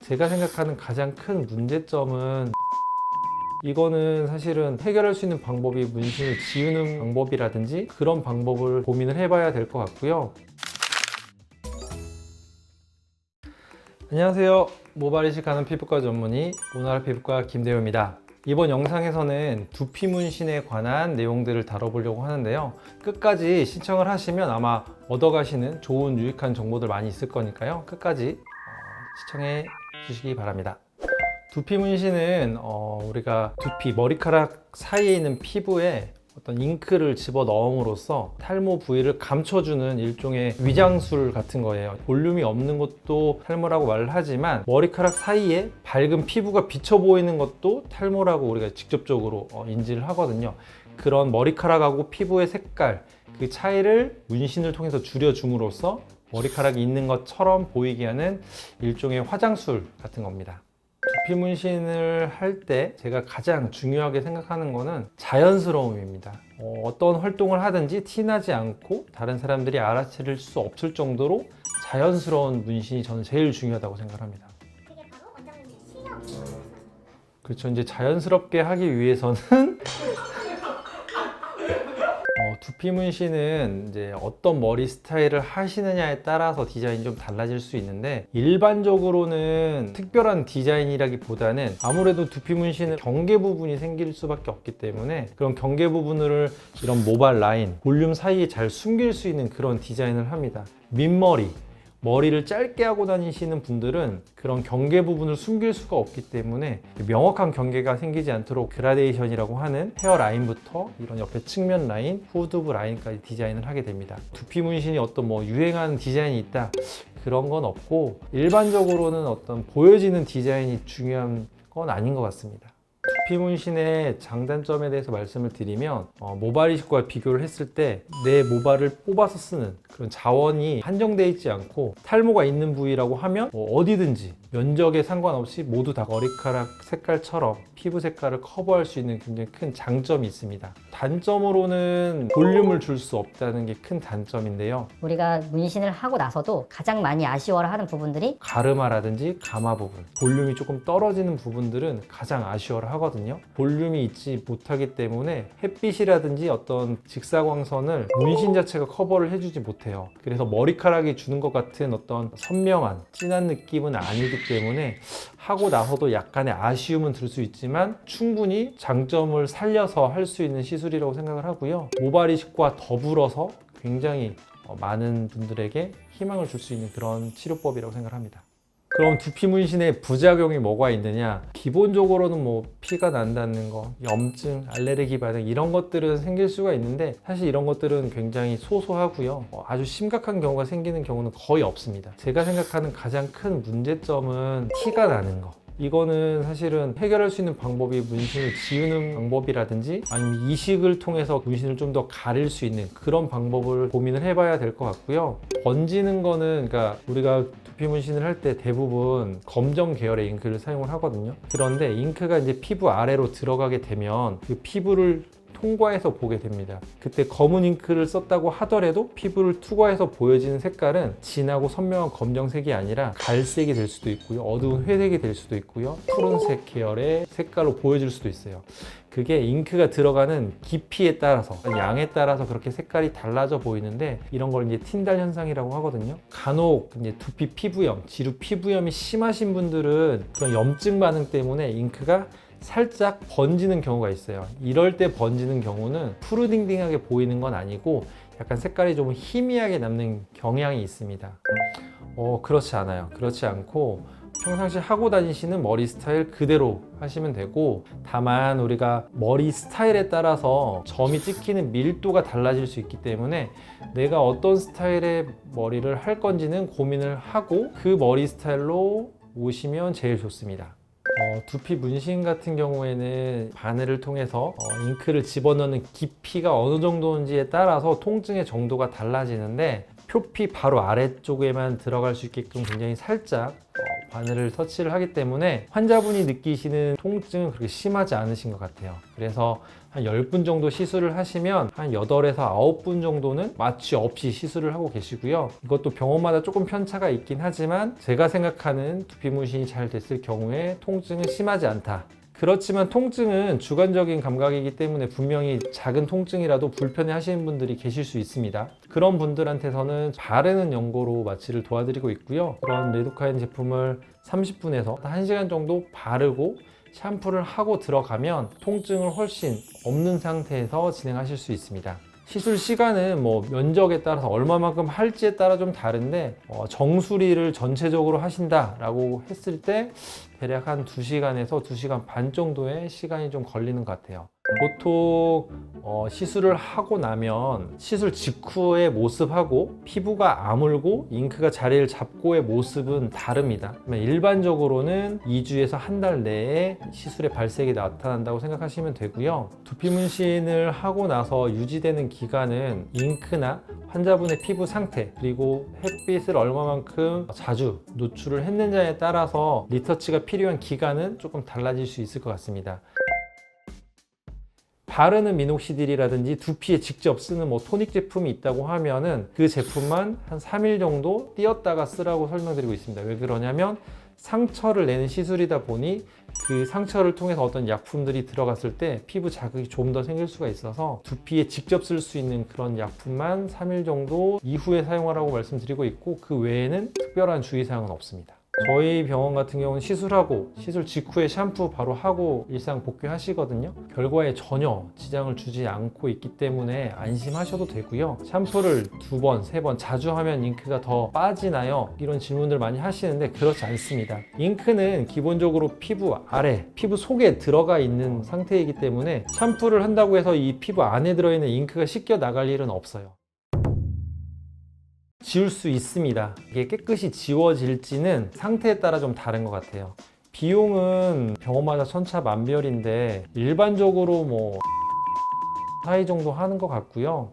제가 생각하는 가장 큰 문제점은 이거는 사실은 해결할 수 있는 방법이 문신을 지우는 방법이라든지 그런 방법을 고민을 해봐야 될 것 같고요. 안녕하세요. 모발 이식하는 피부과 전문의 오나라 피부과 김대호입니다. 이번 영상에서는 두피 문신에 관한 내용들을 다뤄보려고 하는데요. 끝까지 시청을 하시면 아마 얻어가시는 좋은 유익한 정보들 많이 있을 거니까요. 끝까지 시청해 주시기 바랍니다. 두피 문신은 우리가 두피, 머리카락 사이에 있는 피부에 어떤 잉크를 집어 넣음으로써 탈모 부위를 감춰주는 일종의 위장술 같은 거예요. 볼륨이 없는 것도 탈모라고 말을 하지만 머리카락 사이에 밝은 피부가 비쳐 보이는 것도 탈모라고 우리가 직접적으로 인지를 하거든요. 그런 머리카락하고 피부의 색깔, 그 차이를 문신을 통해서 줄여줌으로써 머리카락이 있는 것처럼 보이게 하는 일종의 화장술 같은 겁니다. 두피 문신을 할 때 제가 가장 중요하게 생각하는 거는 자연스러움입니다. 어떤 활동을 하든지 티나지 않고 다른 사람들이 알아차릴 수 없을 정도로 자연스러운 문신이 저는 제일 중요하다고 생각합니다. 그게 바로 원장님의 실력. 그렇죠. 이제 자연스럽게 하기 위해서는 두피 문신은 이제 어떤 머리 스타일을 하시느냐에 따라서 디자인이 좀 달라질 수 있는데 일반적으로는 특별한 디자인이라기보다는 아무래도 두피 문신은 경계 부분이 생길 수밖에 없기 때문에 그런 경계 부분을 이런 모발 라인, 볼륨 사이에 잘 숨길 수 있는 그런 디자인을 합니다. 밑머리, 머리를 짧게 하고 다니시는 분들은 그런 경계 부분을 숨길 수가 없기 때문에 명확한 경계가 생기지 않도록 그라데이션이라고 하는 헤어 라인부터 이런 옆에 측면 라인, 후두부 라인까지 디자인을 하게 됩니다. 두피 문신이 어떤 유행하는 디자인이 있다 그런 건 없고 일반적으로는 어떤 보여지는 디자인이 중요한 건 아닌 것 같습니다. 두피 문신의 장단점에 대해서 말씀을 드리면 모발 이식과 비교를 했을 때 내 모발을 뽑아서 쓰는 그런 자원이 한정되어 있지 않고 탈모가 있는 부위라고 하면 어디든지 면적에 상관없이 모두 다 머리카락 색깔처럼 피부 색깔을 커버할 수 있는 굉장히 큰 장점이 있습니다. 단점으로는 볼륨을 줄 수 없다는 게 큰 단점인데요. 우리가 문신을 하고 나서도 가장 많이 아쉬워하는 부분들이 가르마라든지 가마 부분, 볼륨이 조금 떨어지는 부분들은 가장 아쉬워를 하거든요. 볼륨이 있지 못하기 때문에 햇빛이라든지 어떤 직사광선을 문신 자체가 커버를 해주지 못해요. 그래서 머리카락이 주는 것 같은 어떤 선명한 진한 느낌은 아니기 때문에 하고 나서도 약간의 아쉬움은 들 수 있지만 충분히 장점을 살려서 할 수 있는 시술이라고 생각을 하고요. 모발 이식과 더불어서 굉장히 많은 분들에게 희망을 줄 수 있는 그런 치료법이라고 생각합니다. 그럼 두피 문신의 부작용이 뭐가 있느냐? 기본적으로는 피가 난다는 거, 염증, 알레르기 반응 이런 것들은 생길 수가 있는데 사실 이런 것들은 굉장히 소소하고요. 아주 심각한 경우가 생기는 경우는 거의 없습니다. 제가 생각하는 가장 큰 문제점은 티가 나는 거. 이거는 사실은 해결할 수 있는 방법이 문신을 지우는 방법이라든지 아니면 이식을 통해서 문신을 좀 더 가릴 수 있는 그런 방법을 고민을 해봐야 될 것 같고요. 번지는 거는 그러니까 우리가 두피 문신을 할 때 대부분 검정 계열의 잉크를 사용을 하거든요. 그런데 잉크가 이제 피부 아래로 들어가게 되면 그 피부를 통과해서 보게 됩니다. 그때 검은 잉크를 썼다고 하더라도 피부를 투과해서 보여지는 색깔은 진하고 선명한 검정색이 아니라 갈색이 될 수도 있고요. 어두운 회색이 될 수도 있고요. 푸른색 계열의 색깔로 보여질 수도 있어요. 그게 잉크가 들어가는 깊이에 따라서, 양에 따라서 그렇게 색깔이 달라져 보이는데 이런 걸 이제 틴달 현상이라고 하거든요. 간혹 이제 두피 피부염, 지루 피부염이 심하신 분들은 그런 염증 반응 때문에 잉크가 살짝 번지는 경우가 있어요. 이럴 때 번지는 경우는 푸르딩딩하게 보이는 건 아니고 약간 색깔이 좀 희미하게 남는 경향이 있습니다. 그렇지 않아요. 그렇지 않고 평상시 하고 다니시는 머리 스타일 그대로 하시면 되고 다만 우리가 머리 스타일에 따라서 점이 찍히는 밀도가 달라질 수 있기 때문에 내가 어떤 스타일의 머리를 할 건지는 고민을 하고 그 머리 스타일로 오시면 제일 좋습니다. 두피 문신 같은 경우에는 바늘을 통해서 잉크를 집어넣는 깊이가 어느 정도인지에 따라서 통증의 정도가 달라지는데 표피 바로 아래쪽에만 들어갈 수 있게끔 굉장히 살짝 바늘을 터치를 하기 때문에 환자분이 느끼시는 통증은 그렇게 심하지 않으신 것 같아요. 그래서 한 10분 정도 시술을 하시면 한 8에서 9분 정도는 마취 없이 시술을 하고 계시고요. 이것도 병원마다 조금 편차가 있긴 하지만 제가 생각하는 두피 문신이 잘 됐을 경우에 통증은 심하지 않다. 그렇지만 통증은 주관적인 감각이기 때문에 분명히 작은 통증이라도 불편해 하시는 분들이 계실 수 있습니다. 그런 분들한테서는 바르는 연고로 마취를 도와드리고 있고요. 그런 레도카인 제품을 30분에서 1시간 정도 바르고 샴푸를 하고 들어가면 통증을 훨씬 없는 상태에서 진행하실 수 있습니다. 시술 시간은 뭐 면적에 따라서 얼마만큼 할지에 따라 좀 다른데 정수리를 전체적으로 하신다라고 했을 때 대략 한 2시간에서 2시간 반 정도의 시간이 좀 걸리는 것 같아요. 보통 시술을 하고 나면 시술 직후의 모습하고 피부가 아물고 잉크가 자리를 잡고의 모습은 다릅니다. 일반적으로는 2주에서 한 달 내에 시술의 발색이 나타난다고 생각하시면 되고요. 두피 문신을 하고 나서 유지되는 기간은 잉크나 환자분의 피부 상태 그리고 햇빛을 얼마만큼 자주 노출을 했느냐에 따라서 리터치가 필요한 기간은 조금 달라질 수 있을 것 같습니다. 바르는 미녹시딜이라든지 두피에 직접 쓰는 뭐 토닉 제품이 있다고 하면은 그 제품만 한 3일 정도 띄었다가 쓰라고 설명드리고 있습니다. 왜 그러냐면 상처를 내는 시술이다 보니 그 상처를 통해서 어떤 약품들이 들어갔을 때 피부 자극이 좀 더 생길 수가 있어서 두피에 직접 쓸 수 있는 그런 약품만 3일 정도 이후에 사용하라고 말씀드리고 있고 그 외에는 특별한 주의사항은 없습니다. 저희 병원 같은 경우는 시술하고 시술 직후에 샴푸 바로 하고 일상 복귀하시거든요. 결과에 전혀 지장을 주지 않고 있기 때문에 안심하셔도 되고요. 샴푸를 2번, 3번 자주 하면 잉크가 더 빠지나요? 이런 질문들 많이 하시는데 그렇지 않습니다. 잉크는 기본적으로 피부 아래, 피부 속에 들어가 있는 상태이기 때문에 샴푸를 한다고 해서 이 피부 안에 들어있는 잉크가 씻겨 나갈 일은 없어요. 지울 수 있습니다. 이게 깨끗이 지워질지는 상태에 따라 좀 다른 것 같아요. 비용은 병원마다 천차만별인데 일반적으로 뭐 사이 정도 하는 것 같고요.